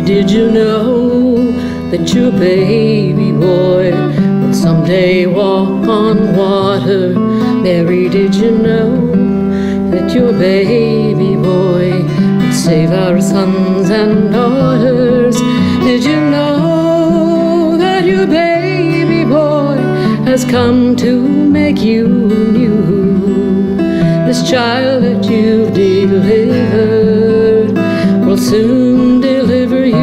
did you know that your baby boy would someday walk on water? Mary, did you know that your baby boy would save our sons and daughters? Did you know that your baby boy has come to make you new? This child that you've delivered will soon deliver you.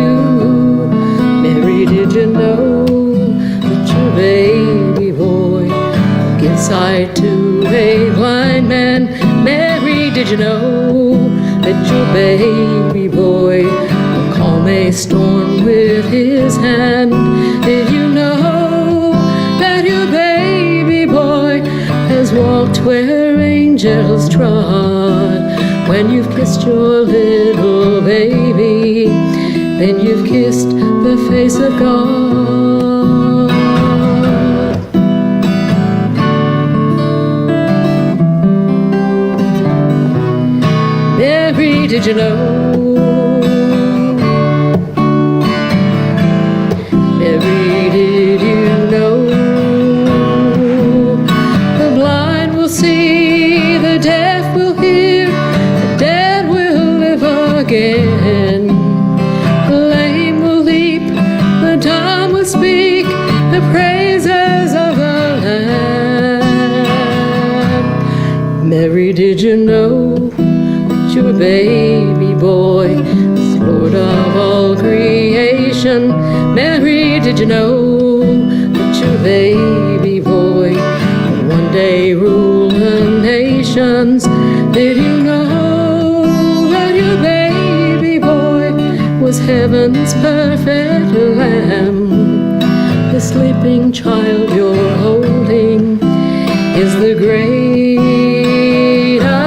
Mary, did you know that your baby boy will give sight to a blind man? Mary, did you know that your baby boy will calm a storm with his hand? Did you know that your baby boy has walked where angels trod? When you've kissed your little baby, then you've kissed the face of God. Mary, did you know? Mary, did you know? The blind will see, the deaf will hear, the dead will live again. The lame will leap, the dumb will speak the praises of the Lamb. Mary, did you know that your baby boy is Lord of all creation? Mary, did you know that your baby boy will one day rule the nations? Did you know that your baby boy was heaven's perfect lamb? The sleeping child you're holding is the great I am.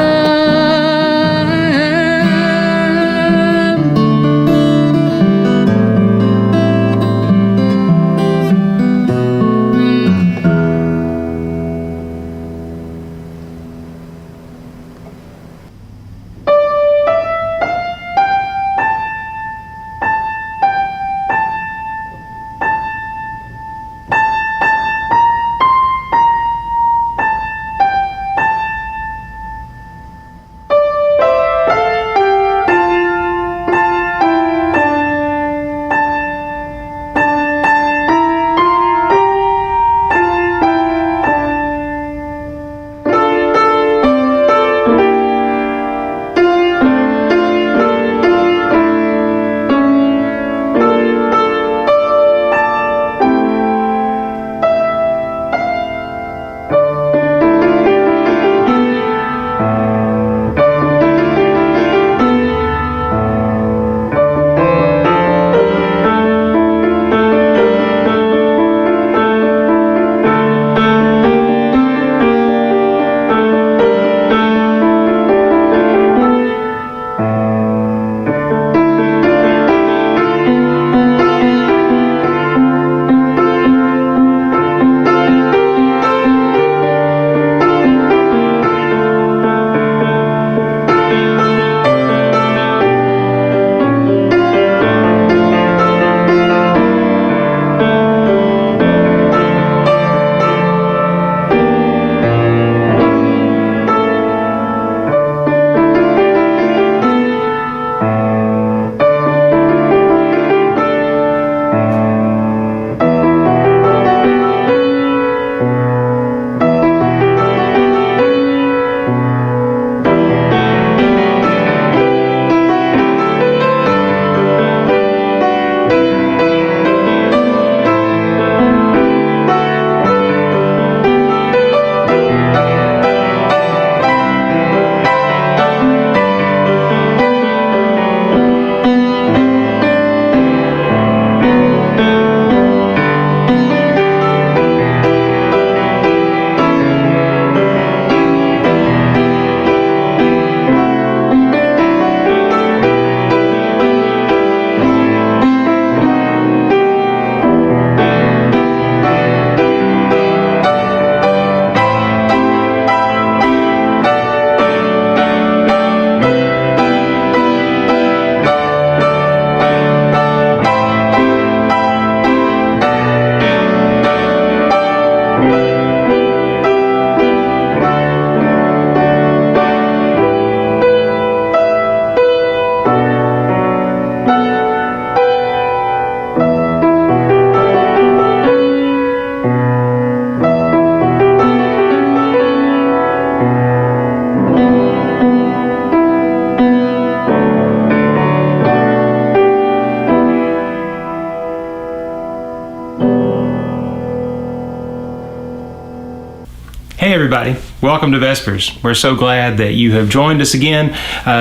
everybody. Welcome to Vespers. We're so glad that you have joined us again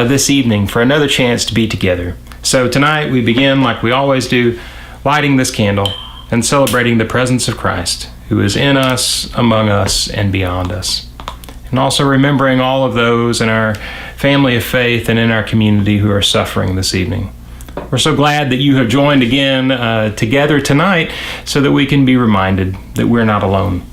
this evening for another chance to be together. So tonight we begin, like we always do, lighting this candle and celebrating the presence of Christ, who is in us, among us, and beyond us. And also remembering all of those in our family of faith and in our community who are suffering this evening. We're so glad that you have joined again together tonight so that we can be reminded that we're not alone.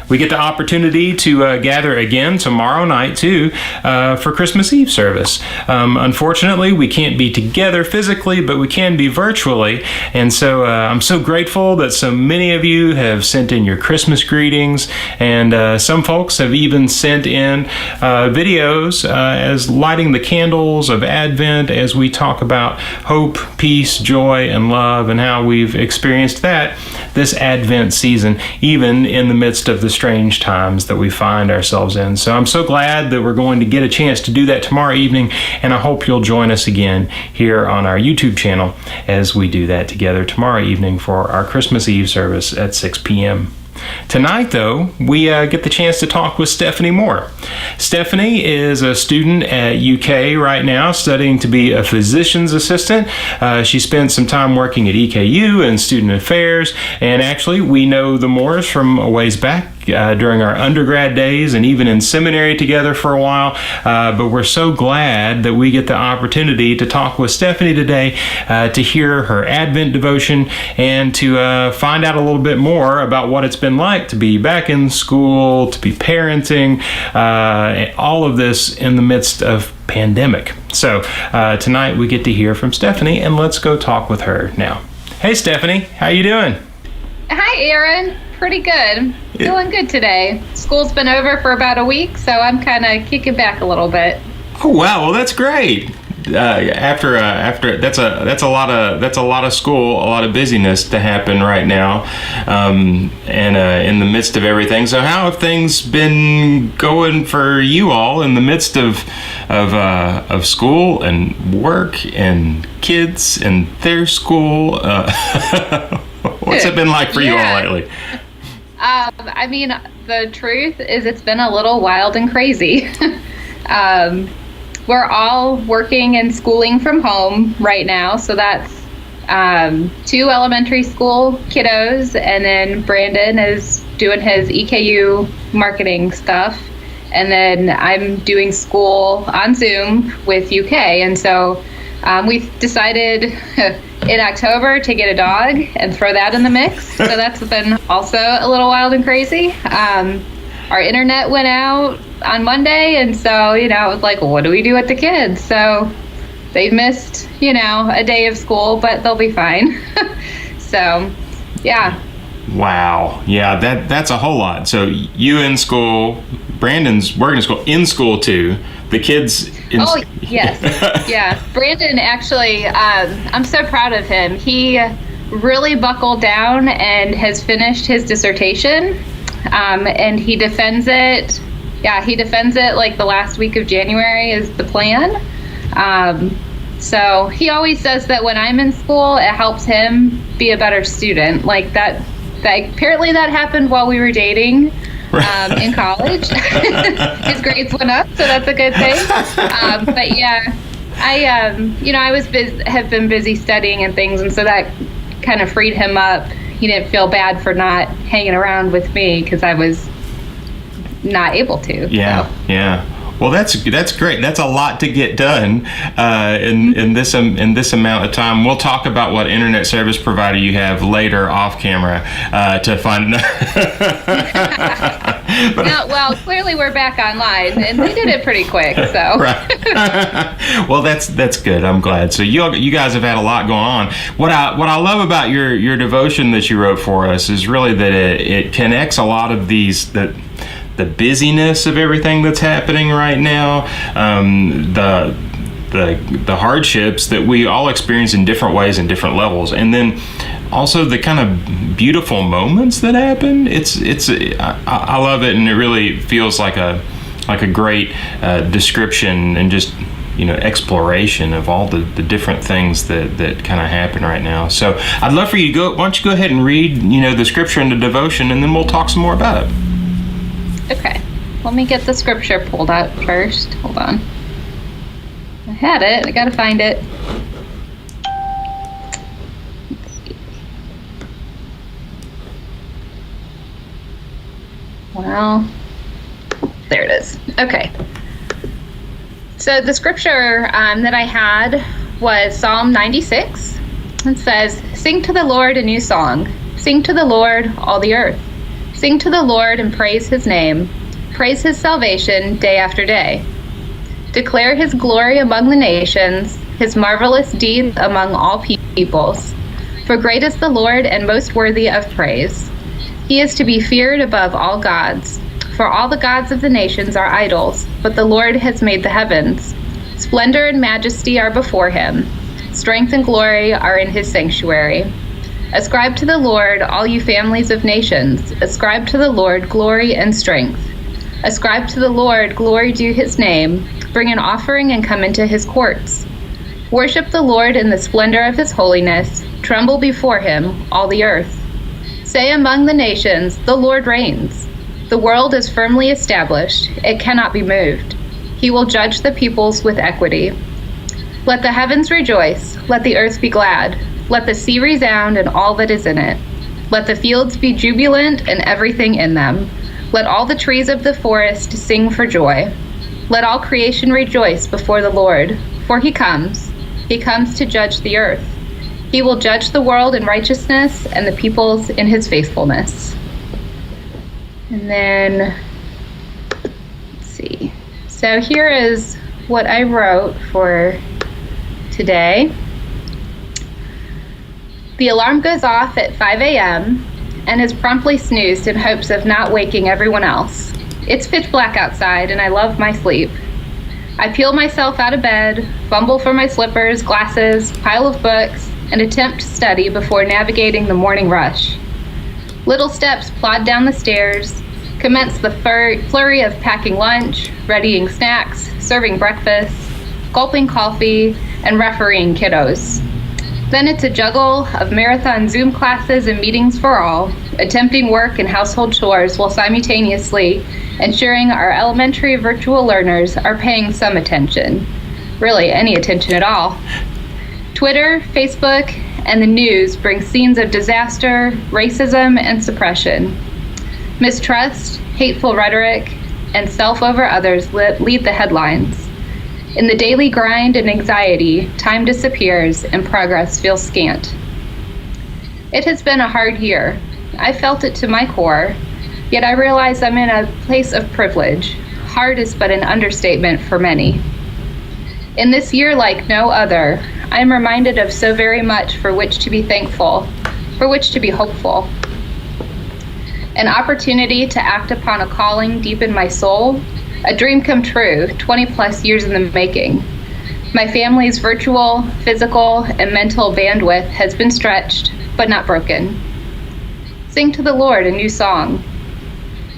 We get the opportunity to gather again tomorrow night, too, for Christmas Eve service. Unfortunately, we can't be together physically, but we can be virtually. And so I'm so grateful that so many of you have sent in your Christmas greetings. And some folks have even sent in videos as lighting the candles of Advent as we talk about hope, peace, joy, and love, and how we've experienced that this Advent season, even in the midst of the strange times that we find ourselves in. So I'm so glad that we're going to get a chance to do that tomorrow evening, and I hope you'll join us again here on our YouTube channel as we do that together tomorrow evening for our Christmas Eve service at 6 p.m. Tonight, though, we get the chance to talk with Stephanie Moore. Stephanie is a student at UK right now, studying to be a physician's assistant. She spent some time working at EKU and student affairs, and actually, we know the Moores from a ways back. During our undergrad days and even in seminary together for a while. But we're so glad that we get the opportunity to talk with Stephanie today to hear her Advent devotion and to find out a little bit more about what it's been like to be back in school, to be parenting, all of this in the midst of pandemic. So tonight we get to hear from Stephanie, and let's go talk with her now. Hey Stephanie, how you doing? Hi Aaron. Pretty good. Feeling good today. School's been over for about a week, so I'm kind of kicking back a little bit. Oh wow, well that's great. After that's a lot of school, a lot of busyness to happen right now, and in the midst of everything. So how have things been going for you all in the midst of school and work and kids and their school? What's it been like for you all lately? I mean, the truth is it's been a little wild and crazy. We're all working and schooling from home right now. So that's 2 elementary school kiddos. And then Brandon is doing his EKU marketing stuff. And then I'm doing school on Zoom with UK. And so we've decided in October to get a dog and throw that in the mix. So that's been also a little wild and crazy. Our internet went out on Monday, and so, it was like, what do we do with the kids? So they've missed, a day of school, but they'll be fine. So, yeah. Wow. Yeah, that's a whole lot. So you in school, Brandon's working in school too. The kids yes. Yeah. Brandon actually, I'm so proud of him. He really buckled down and has finished his dissertation. And he defends it. Yeah, he defends it like the last week of January is the plan. So he always says that when I'm in school, it helps him be a better student. Like that apparently that happened while we were dating. In college. His grades went up, so that's a good thing. But yeah, I have been busy studying and things, and so that kind of freed him up. He didn't feel bad for not hanging around with me because I was not able to. Yeah, so. Yeah. Well, that's great. That's a lot to get done in this amount of time. We'll talk about what internet service provider you have later off camera to find. No, well, clearly we're back online, and they did it pretty quick. So. Right. Well, that's good. I'm glad. So you guys have had a lot going on. What I love about your devotion that you wrote for us is really that it connects a lot of the busyness of everything that's happening right now, the hardships that we all experience in different ways and different levels, and then also the kind of beautiful moments that happen. I love it, and it really feels like a great description and just exploration of all the different things that kind of happen right now. So I'd love for you to why don't you go ahead and read the scripture and the devotion, and then we'll talk some more about it. Okay. let me get the scripture pulled up first. Hold on. I had it. I gotta find it. Let's see. Well, there it is. Okay. So the scripture that I had was Psalm 96. It says, "Sing to the Lord a new song. Sing to the Lord, all the earth. Sing to the Lord and praise his name. Praise his salvation day after day. Declare his glory among the nations, his marvelous deeds among all peoples. For great is the Lord and most worthy of praise. He is to be feared above all gods. For all the gods of the nations are idols, but the Lord has made the heavens. Splendor and majesty are before him. Strength and glory are in his sanctuary. Ascribe to the Lord, all you families of nations. Ascribe to the Lord glory and strength. Ascribe to the Lord glory due his name. Bring an offering and come into his courts. Worship the Lord in the splendor of his holiness. Tremble before him, all the earth. Say among the nations, the Lord reigns. The world is firmly established. It cannot be moved. He will judge the peoples with equity. Let the heavens rejoice. Let the earth be glad. Let the sea resound and all that is in it. Let the fields be jubilant and everything in them. Let all the trees of the forest sing for joy. Let all creation rejoice before the Lord, for he comes to judge the earth. He will judge the world in righteousness and the peoples in his faithfulness. And then, let's see. So here is what I wrote for today. The alarm goes off at 5 a.m. and is promptly snoozed in hopes of not waking everyone else. It's pitch black outside and I love my sleep. I peel myself out of bed, fumble for my slippers, glasses, pile of books, and attempt to study before navigating the morning rush. Little steps plod down the stairs, commence the flurry of packing lunch, readying snacks, serving breakfast, gulping coffee, and refereeing kiddos. Then it's a juggle of marathon Zoom classes and meetings for all, attempting work and household chores while simultaneously ensuring our elementary virtual learners are paying some attention. Really, any attention at all. Twitter, Facebook, and the news bring scenes of disaster, racism, and suppression. Mistrust, hateful rhetoric, and self over others lead the headlines. In the daily grind and anxiety, time disappears and progress feels scant. It has been a hard year. I felt it to my core, yet I realize I'm in a place of privilege. Hard is but an understatement for many. In this year like no other, I am reminded of so very much for which to be thankful, for which to be hopeful. An opportunity to act upon a calling deep in my soul, a dream come true, 20 plus years in the making. My family's virtual, physical, and mental bandwidth has been stretched, but not broken. Sing to the Lord a new song.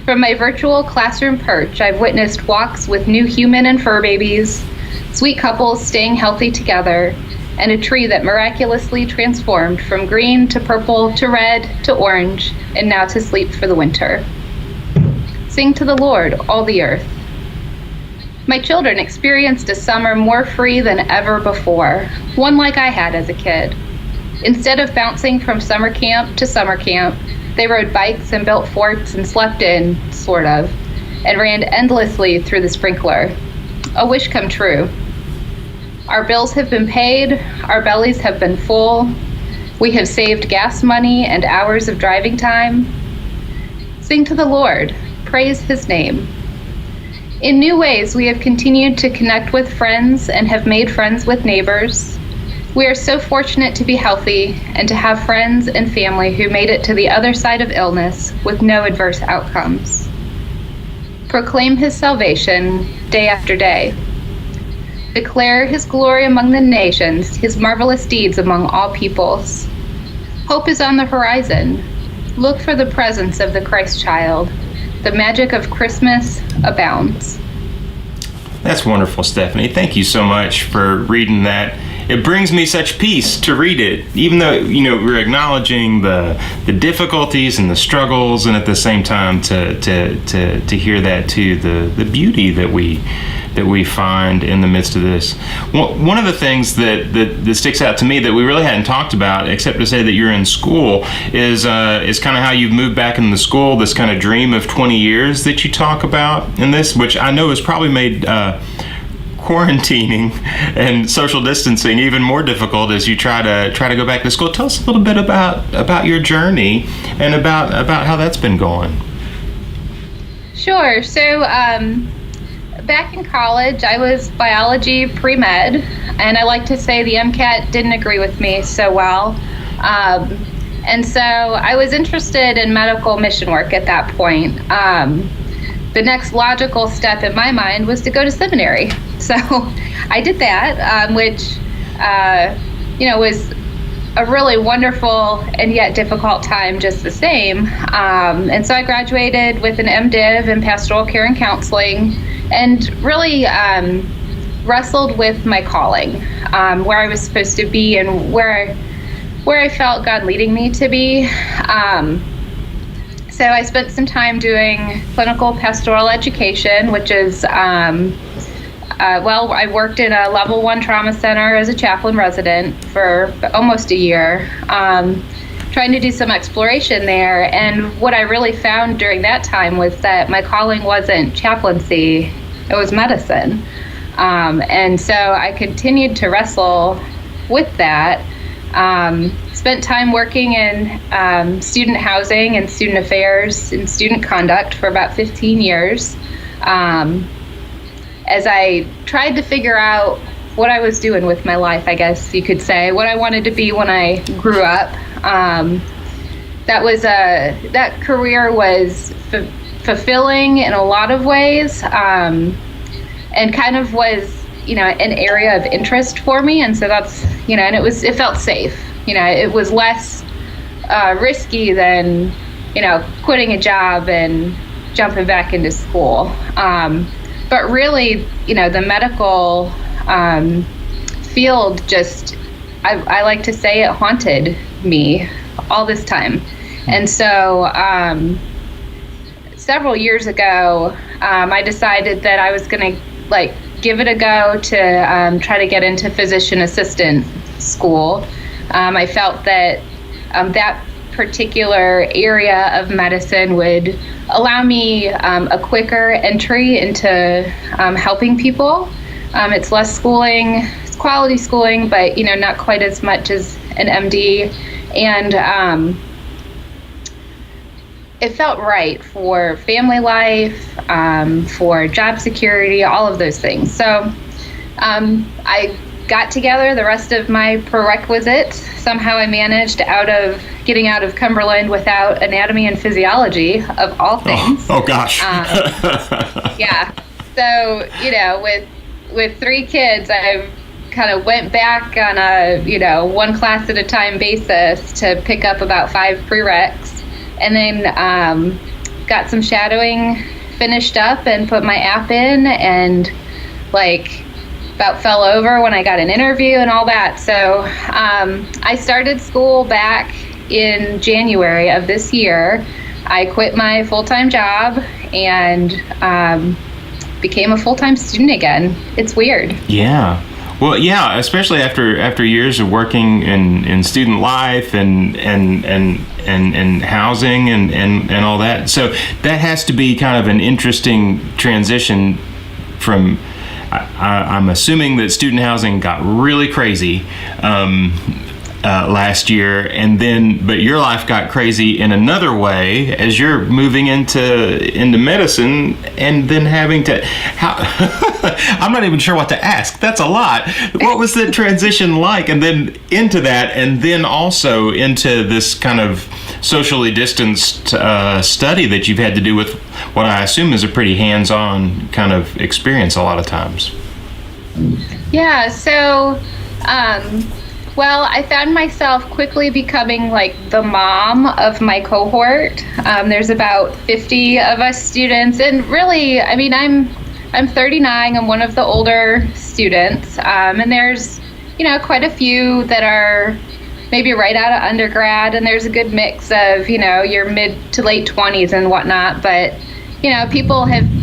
From my virtual classroom perch, I've witnessed walks with new human and fur babies, sweet couples staying healthy together, and a tree that miraculously transformed from green to purple to red to orange, and now to sleep for the winter. Sing to the Lord, all the earth. My children experienced a summer more free than ever before, one like I had as a kid. Instead of bouncing from summer camp to summer camp, they rode bikes and built forts and slept in, sort of, and ran endlessly through the sprinkler. A wish come true. Our bills have been paid, our bellies have been full, we have saved gas money and hours of driving time. Sing to the Lord, praise his name. In new ways, we have continued to connect with friends and have made friends with neighbors. We are so fortunate to be healthy and to have friends and family who made it to the other side of illness with no adverse outcomes. Proclaim his salvation day after day. Declare his glory among the nations, his marvelous deeds among all peoples. Hope is on the horizon. Look for the presence of the Christ child. The magic of Christmas abounds. That's wonderful, Stephanie. Thank you so much for reading that it brings me such peace to read it, even though we're acknowledging the difficulties and the struggles, and at the same time to hear that too, the beauty that we find in the midst of this. One of the things that sticks out to me that we really hadn't talked about, except to say that you're in school, is kind of how you've moved back into the school, this kind of dream of 20 years that you talk about in this, which I know has probably made quarantining and social distancing even more difficult as you try to go back to school. Tell us a little bit about your journey and about how that's been going. Sure. So back in college, I was biology pre-med, and I like to say the MCAT didn't agree with me so well. And so I was interested in medical mission work at that point. The next logical step in my mind was to go to seminary. So I did that, which, was a really wonderful and yet difficult time just the same. And so I graduated with an MDiv in pastoral care and counseling, and really wrestled with my calling, where I was supposed to be and where I felt God leading me to be. So I spent some time doing clinical pastoral education, which is, I worked in a level 1 trauma center as a chaplain resident for almost a year, trying to do some exploration there. And what I really found during that time was that my calling wasn't chaplaincy, it was medicine. And so I continued to wrestle with that. Spent time working in student housing and student affairs and student conduct for about 15 years, as I tried to figure out what I was doing with my life, I guess you could say, what I wanted to be when I grew up. That career was fulfilling in a lot of ways, and kind of was an area of interest for me, and so that's and it felt safe. It was less risky than quitting a job and jumping back into school. But really, the medical field just, I like to say, it haunted me all this time. And so several years ago, I decided that I was going to give it a go to try to get into physician assistant school. I felt that that particular area of medicine would allow me a quicker entry into helping people. It's less schooling, it's quality schooling, but not quite as much as an MD. And it felt right for family life, for job security, all of those things. So I got together the rest of my prerequisites. Somehow I managed getting out of Cumberland without anatomy and physiology, of all things. Oh gosh. Yeah. So, with 3 kids, I kind of went back on a, one class at a time basis to pick up about 5 prereqs, and then got some shadowing finished up and put my app in, and about fell over when I got an interview and all that. So I started school back in January of this year. I quit my full-time job and became a full-time student again. It's weird. Yeah. Well, yeah, especially after years of working in student life and housing and all that. So that has to be kind of an interesting transition from, I'm assuming that student housing got really crazy last year, but your life got crazy in another way as you're moving into medicine, and then having to. I'm not even sure what to ask. That's a lot. What was the transition like, and then into that, and then also into this kind of socially distanced study that you've had to do with what I assume is a pretty hands-on kind of experience a lot of times. Yeah, so I found myself quickly becoming the mom of my cohort. There's about 50 of us students, and really, I'm 39. I'm one of the older students, and there's quite a fewe that are maybe right out of undergrad, and there's a good mix of, your mid to late 20s and whatnot. But,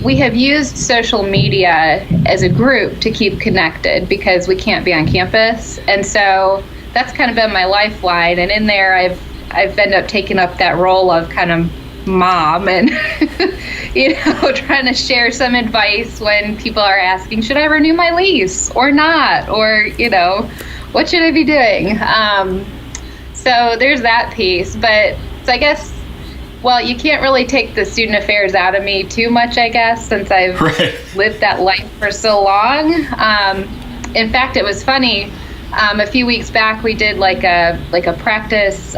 we have used social media as a group to keep connected because we can't be on campus. And so that's kind of been my lifeline. And in there, I've ended up taking up that role of kind of mom and, trying to share some advice when people are asking, should I renew my lease or not? Or, what should I be doing? So there's that piece. But so I guess, you can't really take the student affairs out of me too much, I guess, since I've lived that life for so long. In fact, it was funny. A few weeks back, we did like a practice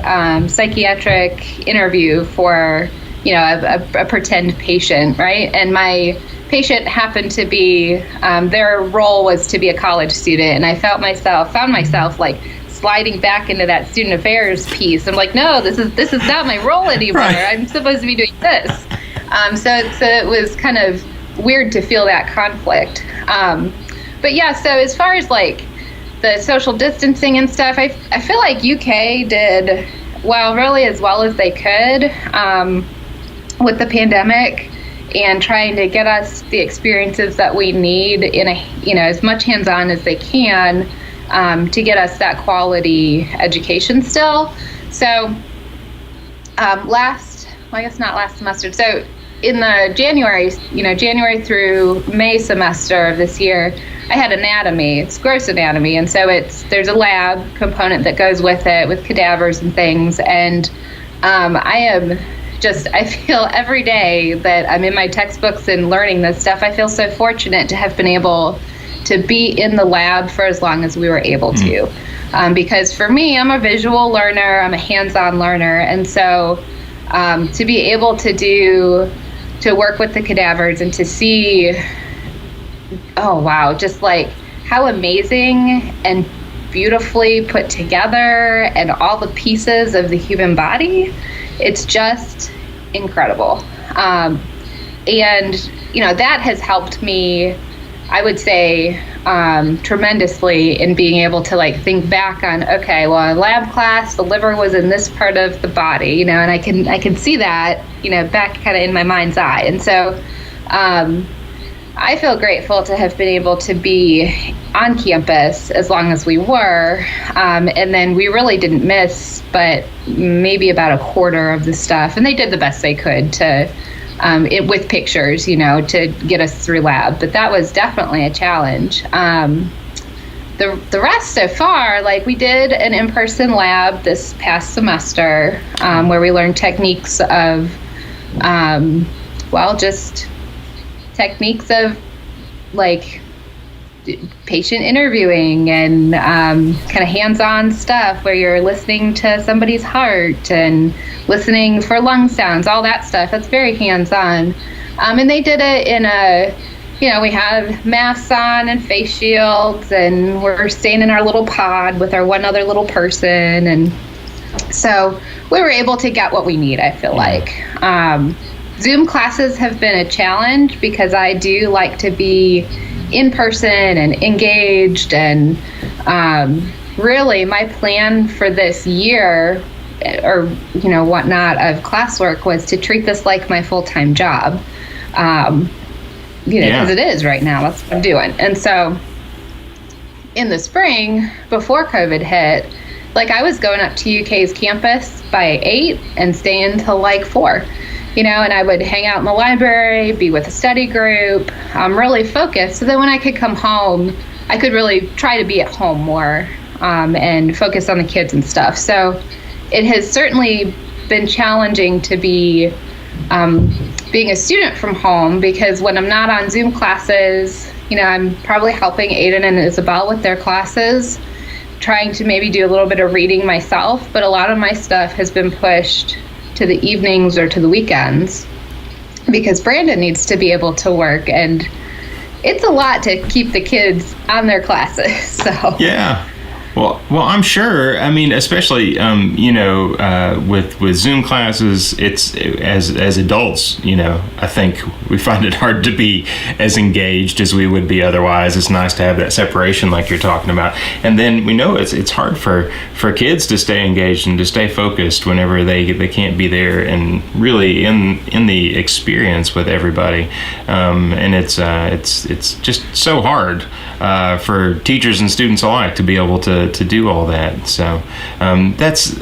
psychiatric interview for a pretend patient, right? And my patient happened to be their role was to be a college student, and I found myself like sliding back into that student affairs piece. I'm like, no, this is not my role anymore. Right. I'm supposed to be doing this. So it was kind of weird to feel that conflict. But yeah, so as far as like the social distancing and stuff, I feel like UK did really as well as they could with the pandemic and trying to get us the experiences that we need in as much hands-on as they can to get us that quality education still. So not last semester. So in the January through May semester of this year, I had anatomy. It's gross anatomy, and so there's a lab component that goes with it, with cadavers and things. And I feel every day that I'm in my textbooks and learning this stuff, I feel so fortunate to have been able to be in the lab for as long as we were able to. Because for me, I'm a visual learner, I'm a hands-on learner, and so to be able to work with the cadavers and to see, just like how amazing and beautifully put together and all the pieces of the human body, it's just incredible. And, that has helped me, I would say, tremendously in being able to like think back on, in lab class, the liver was in this part of the body, and I can see that, back kind of in my mind's eye. And so, I feel grateful to have been able to be on campus as long as we were. And then we really didn't miss, but maybe about a quarter of the stuff. And they did the best they could to, with pictures, to get us through lab. But that was definitely a challenge. The rest so far, like we did an in-person lab this past semester where we learned techniques of, just techniques of like patient interviewing and kind of hands-on stuff where you're listening to somebody's heart and listening for lung sounds, all that stuff. That's very hands-on. And they did it in we had masks on and face shields, and we're staying in our little pod with our one other little person. And so we were able to get what we need, I feel like. Zoom classes have been a challenge because I do like to be in person and engaged, and really my plan for this year or whatnot of classwork was to treat this like my full-time job, because it is right now. That's what I'm doing. And so in the spring before COVID hit, like I was going up to UK's campus by 8 and staying till like 4. And I would hang out in the library, be with a study group, really focused. So that when I could come home, I could really try to be at home more and focus on the kids and stuff. So it has certainly been challenging to be being a student from home, because when I'm not on Zoom classes, I'm probably helping Aiden and Isabel with their classes, trying to maybe do a little bit of reading myself. But a lot of my stuff has been pushed to the evenings or to the weekends because Brandon needs to be able to work, and it's a lot to keep the kids on their classes. So yeah, Well, I'm sure. I mean, especially with Zoom classes, it's as adults. I think we find it hard to be as engaged as we would be otherwise. It's nice to have that separation, like you're talking about, and then we know it's hard for kids to stay engaged and to stay focused whenever they can't be there and really in the experience with everybody. And it's just so hard for teachers and students alike to be able to do all that. So that's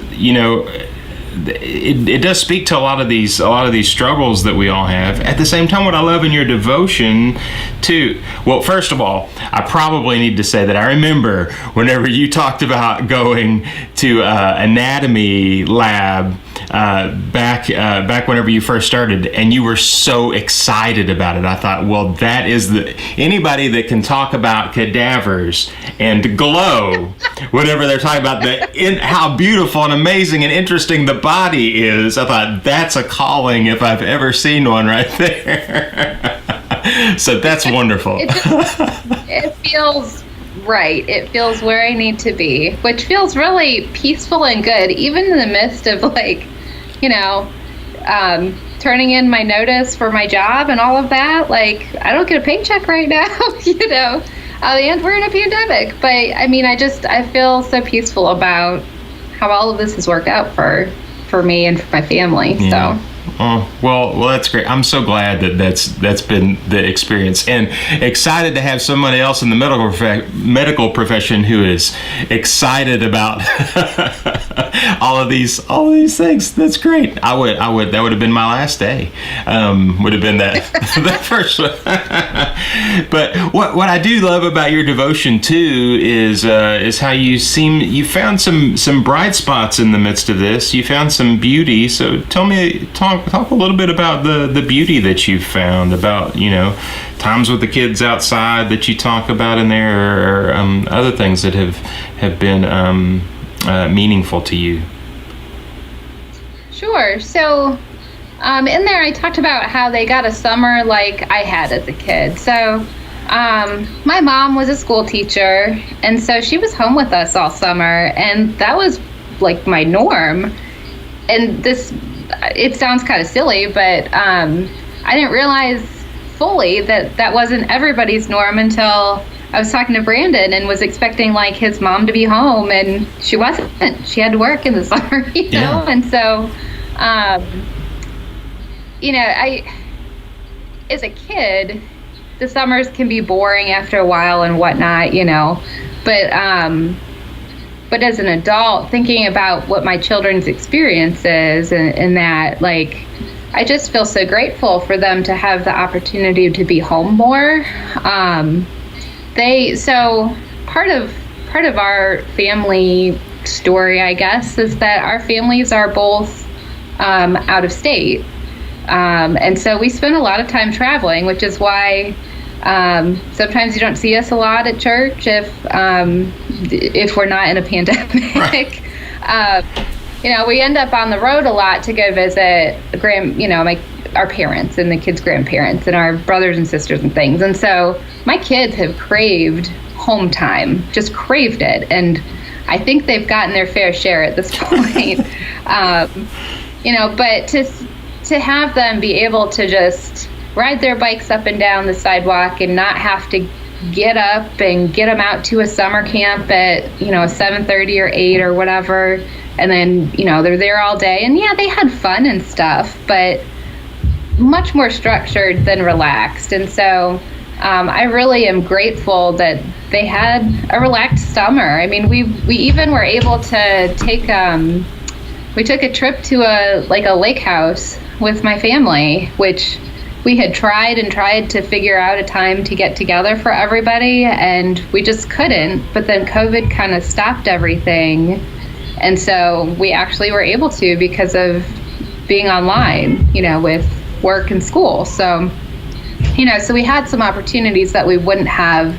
it does speak to a lot of these struggles that we all have. At the same time, what I love in your devotion too. Well, first of all, I probably need to say that I remember whenever you talked about going to anatomy lab back whenever you first started, and you were so excited about it. I thought, well, that is anybody that can talk about cadavers and glow, whatever they're talking about, how beautiful and amazing and interesting the body is. I thought, that's a calling if I've ever seen one right there. So that's wonderful. It feels right. It feels where I need to be, which feels really peaceful and good, even in the midst of turning in my notice for my job and all of that. Like, I don't get a paycheck right now, and we're in a pandemic. But I mean, I feel so peaceful about how all of this has worked out for me and for my family. Yeah. So. Oh, well, that's great. I'm so glad that's been the experience, and excited to have someone else in the medical profession who is excited about all of these things. That's great. That would have been my last day. Would have been that the first one. But what I do love about your devotion too is how you found some bright spots in the midst of this. You found some beauty. So talk a little bit about the beauty that you've found, about times with the kids outside that you talk about in there, or other things that have been meaningful to you. Sure. So in there I talked about how they got a summer like I had as a kid. So my mom was a school teacher, and so she was home with us all summer, and that was like my norm. And it sounds kind of silly, but I didn't realize fully that wasn't everybody's norm until I was talking to Brandon and was expecting like his mom to be home, and she wasn't. She had to work in the summer, Yeah. And so, as a kid, the summers can be boring after a while and whatnot, but as an adult, thinking about what my children's experience is, and that, like, I just feel so grateful for them to have the opportunity to be home more. So part of our family story, I guess, is that our families are both out of state, and so we spend a lot of time traveling, which is why sometimes you don't see us a lot at church if we're not in a pandemic. Right. We end up on the road a lot to go visit our parents and the kids' grandparents and our brothers and sisters and things. And so my kids have craved home time, just craved it. And I think they've gotten their fair share at this point. But to have them be able to just ride their bikes up and down the sidewalk and not have to get up and get them out to a summer camp at 7:30 or 8 or whatever, and then they're there all day, and yeah, they had fun and stuff, but much more structured than relaxed. And so I really am grateful that they had a relaxed summer. I mean, we even were able to take we took a trip to a lake house with my family, which we had tried to figure out a time to get together for everybody, and we just couldn't. But then COVID kind of stopped everything, and so we actually were able to because of being online, with work and school. So, so we had some opportunities that we wouldn't have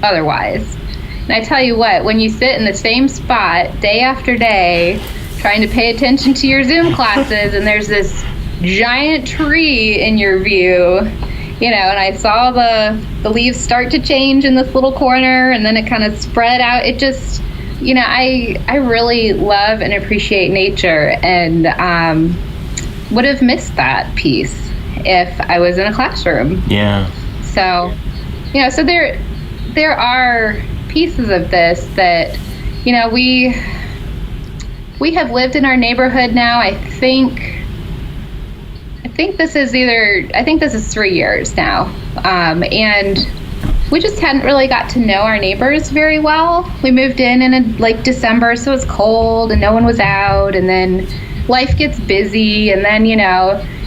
otherwise. And I tell you what, when you sit in the same spot day after day, trying to pay attention to your Zoom classes, and there's this giant tree in your view, and I saw the leaves start to change in this little corner, and then it kind of spread out. I really love and appreciate nature, and would have missed that piece if I was in a classroom. Yeah. So, so there are pieces of this that, we have lived in our neighborhood now. I think this is 3 years now, and we just hadn't really got to know our neighbors very well. We moved in like December, so it was cold and no one was out, and then life gets busy, and then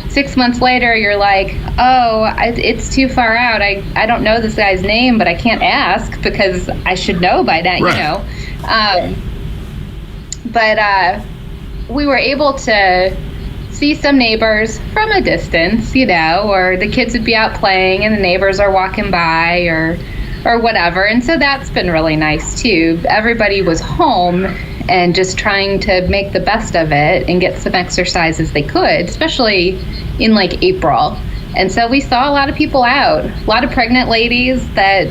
6 months later you're like, it's too far out. I don't know this guy's name, but I can't ask because I should know by now. Right. But we were able to see some neighbors from a distance, or the kids would be out playing and the neighbors are walking by or whatever. And so that's been really nice too. Everybody was home and just trying to make the best of it and get some exercise as they could, especially in like April. And so we saw a lot of people out, a lot of pregnant ladies that,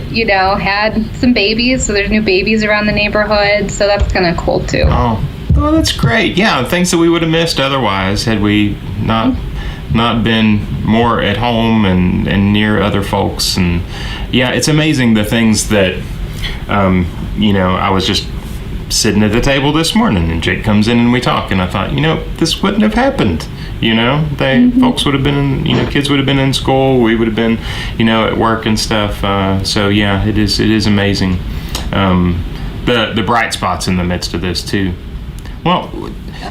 had some babies. So there's new babies around the neighborhood. So that's kind of cool too. Oh, that's great. Yeah, things that we would have missed otherwise had we not been more at home and near other folks. And yeah, it's amazing the things that, I was just sitting at the table this morning and Jake comes in and we talk, and I thought, this wouldn't have happened. Folks would have been in, kids would have been in school, we would have been, at work and stuff. So yeah, it is amazing. The bright spots in the midst of this too. Well,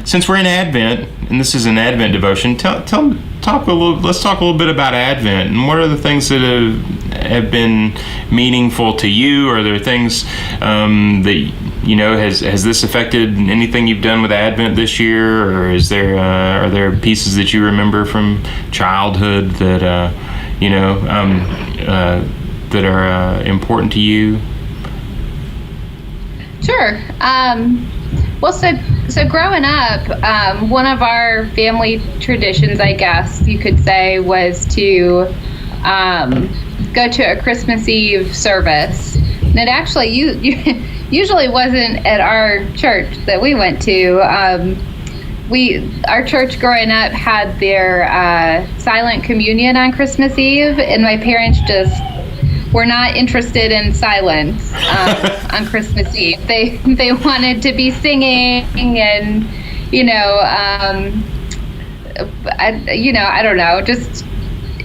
since we're in Advent, and this is an Advent devotion, let's talk a little bit about Advent, and what are the things that have been meaningful to you? Are there things that has this affected anything you've done with Advent this year, or are there pieces that you remember from childhood that that are important to you? Sure. Well, so growing up, one of our family traditions, I guess you could say, was to go to a Christmas Eve service. And it actually usually wasn't at our church that we went to. Our church growing up had their silent communion on Christmas Eve, and my parents just were not interested in silence on Christmas Eve. They wanted to be singing and I don't know, just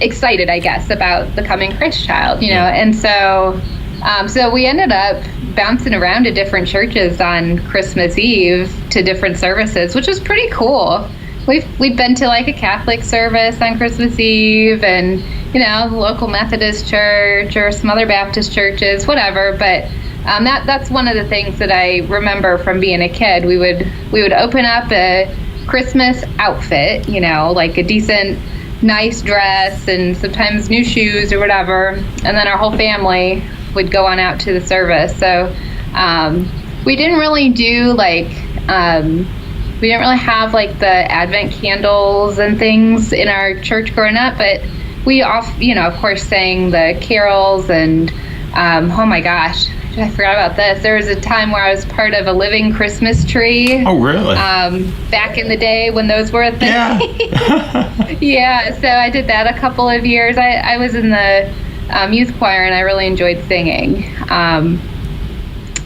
excited, I guess, about the coming Christ child, and so we ended up bouncing around to different churches on Christmas Eve to different services, which was pretty cool. We've been to like a Catholic service on Christmas Eve, and the local Methodist church or some other Baptist churches, whatever. But that's one of the things that I remember from being a kid. We would open up a Christmas outfit, like a decent, nice dress and sometimes new shoes or whatever, and then our whole family would go on out to the service. So we didn't really do we didn't really have like the Advent candles and things in our church growing up, but we of course sang the carols, and oh my gosh, I forgot about this. There was a time where I was part of a living Christmas tree. Oh, really? Back in the day when those were a thing. Yeah. Yeah, so I did that a couple of years. I was in the youth choir, and I really enjoyed singing.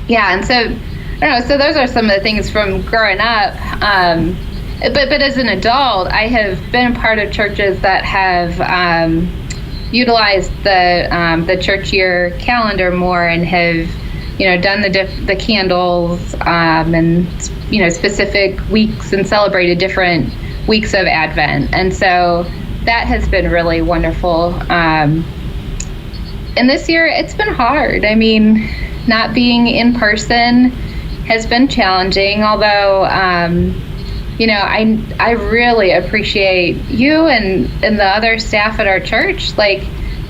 Yeah, and so I don't know. So those are some of the things from growing up. But as an adult, I have been part of churches that have utilized the church year calendar more, and have done the candles and specific weeks, and celebrated different weeks of Advent, and so that has been really wonderful. And this year it's been hard. I mean, not being in person has been challenging, although I really appreciate you and the other staff at our church, like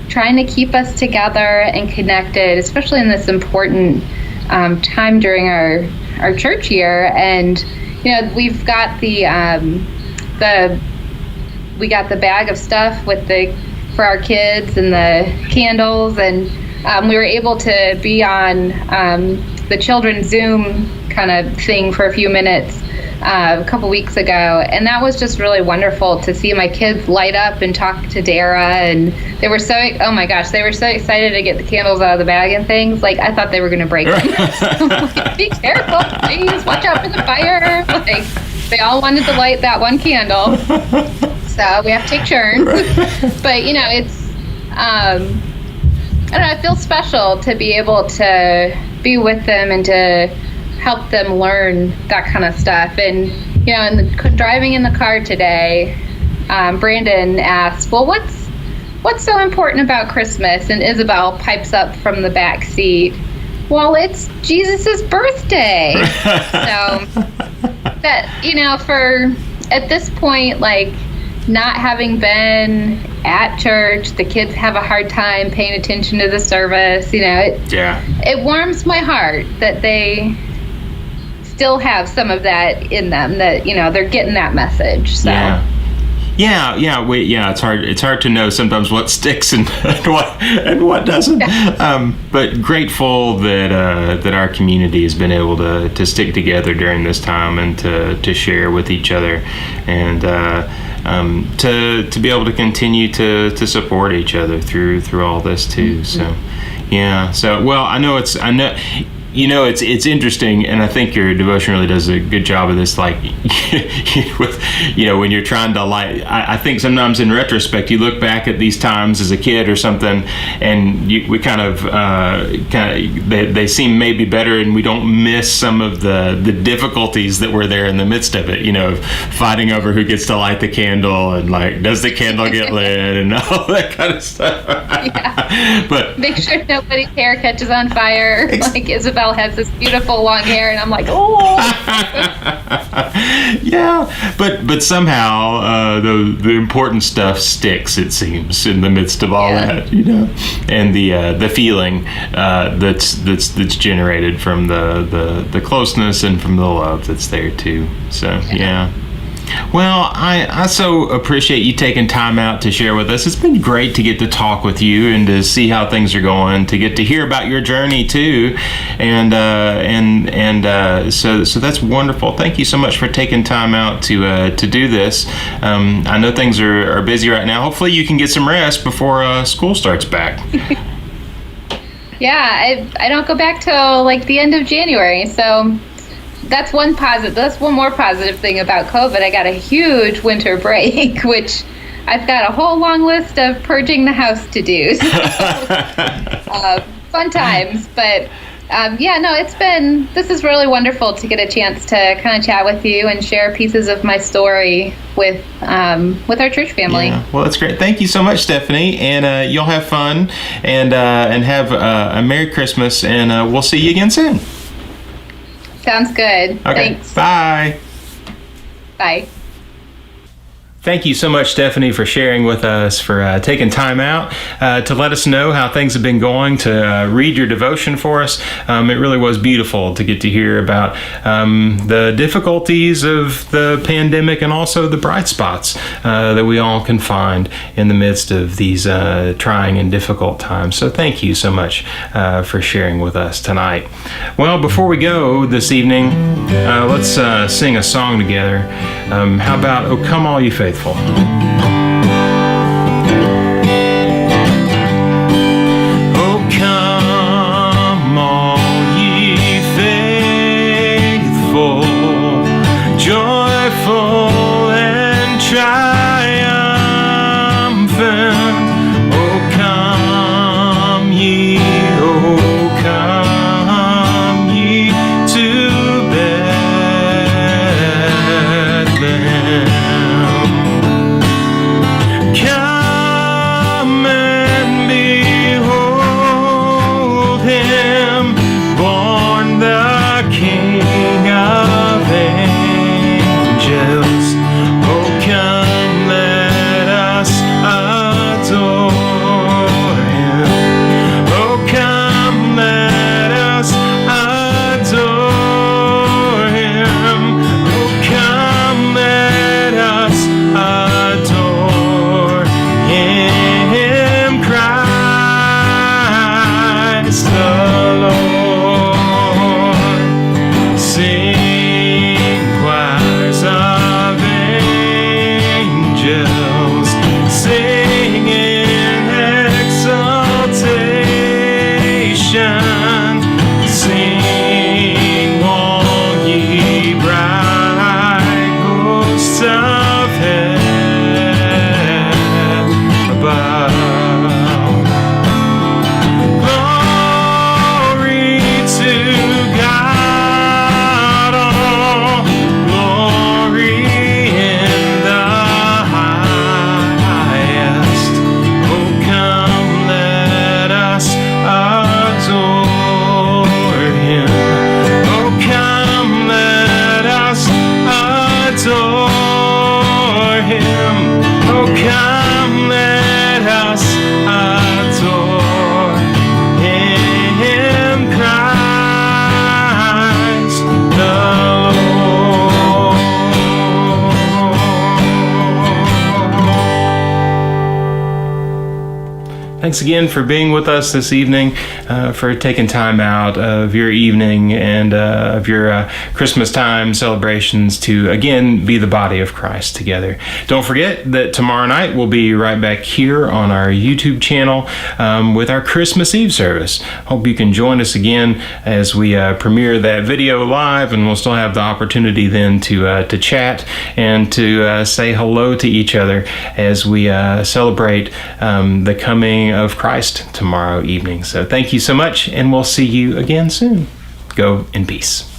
trying to keep us together and connected, especially in this important time during our church year. And we've got we got the bag of stuff for our kids and the candles, and we were able to be on the children's Zoom kind of thing for a few minutes a couple weeks ago, and that was just really wonderful to see my kids light up and talk to Dara, and they were so, oh my gosh, they were so excited to get the candles out of the bag and things. Like, I thought they were going to break them. So, like, be careful, please, watch out for the fire. Like, they all wanted to light that one candle, so we have to take turns. But, you know, it's, I don't know, it feels special to be able to be with them and to help them learn that kind of stuff. And, you know, driving in the car today, Brandon asked, well, what's so important about Christmas? And Isabel pipes up from the back seat, well, it's Jesus's birthday. So that, you know, at this point, like, not having been at church, the kids have a hard time paying attention to the service. You know, it warms my heart that they still have some of that in them, that, you know, they're getting that message. So it's hard to know sometimes what sticks and what doesn't. But grateful that our community has been able to stick together during this time and to share with each other, and to be able to continue to support each other through all this too. Mm-hmm. So well, I know it's interesting, and I think your devotion really does a good job of this. Like, with, you know, when you're trying to I think sometimes in retrospect you look back at these times as a kid or something, and we they seem maybe better, and we don't miss some of the difficulties that were there in the midst of it. You know, fighting over who gets to light the candle, and like, does the candle get lit, and all that kind of stuff. Yeah. But make sure nobody's hair catches on fire. Like, Isabel has this beautiful long hair, and I'm like, oh. Yeah, but somehow the important stuff sticks, it seems, in the midst of all that, you know, and the feeling that's generated from the closeness and from the love that's there too. So yeah. Well, I so appreciate you taking time out to share with us. It's been great to get to talk with you and to see how things are going, to get to hear about your journey too, and so that's wonderful. Thank you so much for taking time out to do this. I know things are busy right now. Hopefully you can get some rest before school starts back. Yeah, I don't go back till like the end of January, so that's one positive. That's one more positive thing about COVID. I got a huge winter break, which I've got a whole long list of purging the house to do. So, fun times, but this is really wonderful to get a chance to kind of chat with you and share pieces of my story with our church family. Yeah. Well, that's great. Thank you so much, Stephanie, and you'll have fun and have a Merry Christmas, and we'll see you again soon. Sounds good. Okay. Thanks. Bye. Bye. Thank you so much, Stephanie, for sharing with us, for taking time out to let us know how things have been going, to read your devotion for us. It really was beautiful to get to hear about the difficulties of the pandemic and also the bright spots that we all can find in the midst of these trying and difficult times. So thank you so much for sharing with us tonight. Well, before we go this evening, let's sing a song together. How about "Oh Come All You Faithful"? Oh, come all ye faithful, joyful and triumphant. Oh, come ye to Bethlehem. Come and behold him, born the King of angels. Oh, come thanks again for being with us this evening, for taking time out of your evening and of your Christmas time celebrations to, again, be the body of Christ together. Don't forget that tomorrow night we'll be right back here on our YouTube channel with our Christmas Eve service. Hope you can join us again as we premiere that video live, and we'll still have the opportunity then to chat and to say hello to each other as we celebrate the coming of Christ tomorrow evening. So thank you so much, and we'll see you again soon. Go in peace.